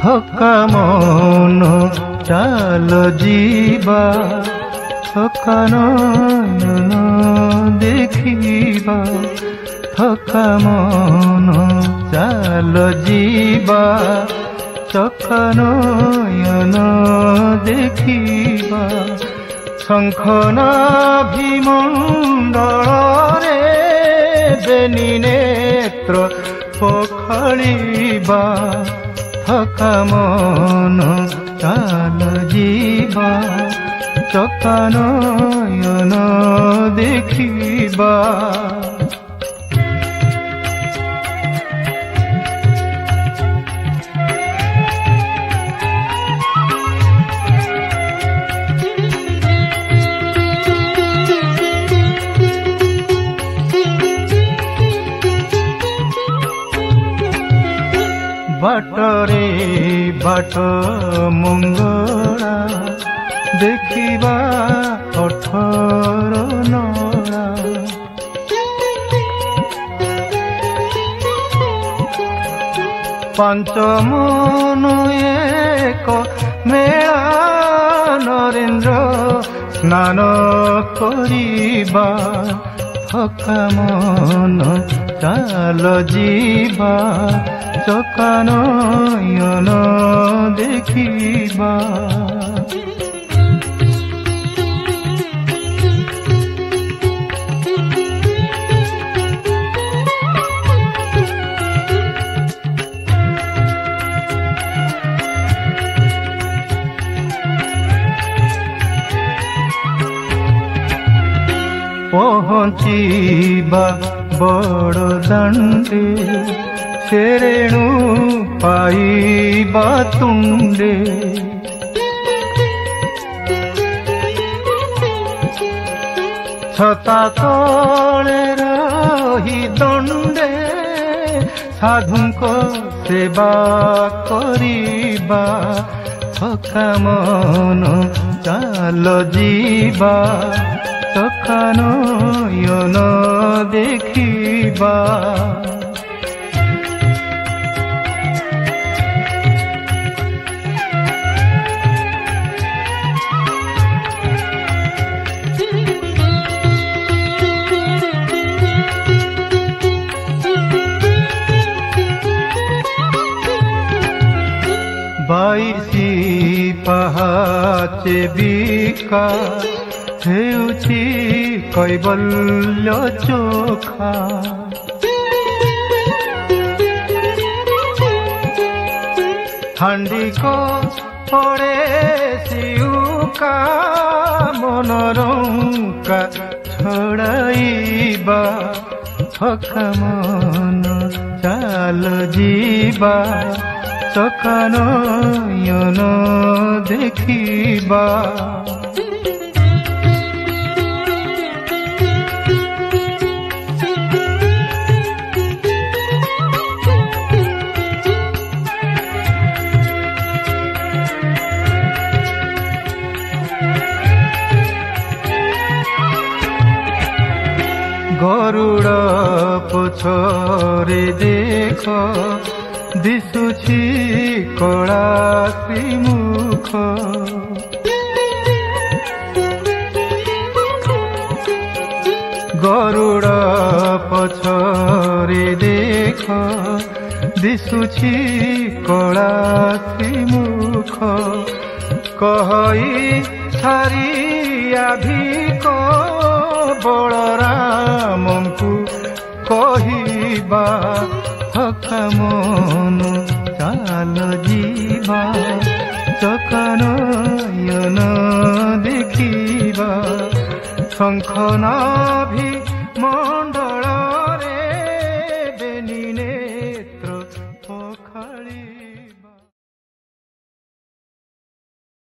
थका मन चाल जीवा थका नयन देखिबा थका मन चाल जीवा थका नयन देखिबा शंखनाभिमंडल बेनी नेत्र पखाड़िबा थका मन चाल जीवा थका नयन देखिबा बाटरे बाट मंगला देखिबा 18 नला पांच मन एक मेला नरेंद्र स्नान करिबा थका मन चाल जीवा थका नयन देखिबा पहुँचीबा बड़ दांडे शेरेणु पाइबा तुंडे छता तले रही दंडे साधुको सेवा करिबा थका मन चाल जीवा थका नयन देखिबा बाईसी पहाचे बिका हेउछि कैबल्य चोखा हांडिक पड़े सिउका मनरंका छड़ाइबा थका मन चाल जीवा थका नयन देखिबा गरुड़ पछरे देख दिशुछि कला श्रीमुख गरुड़ पछरे देख दिशुछि कला श्रीमुख कहि छारिया भिक बलरामंकु कहिबा थका मन चाल जीवा थका नयन देखिबा शंखनाभि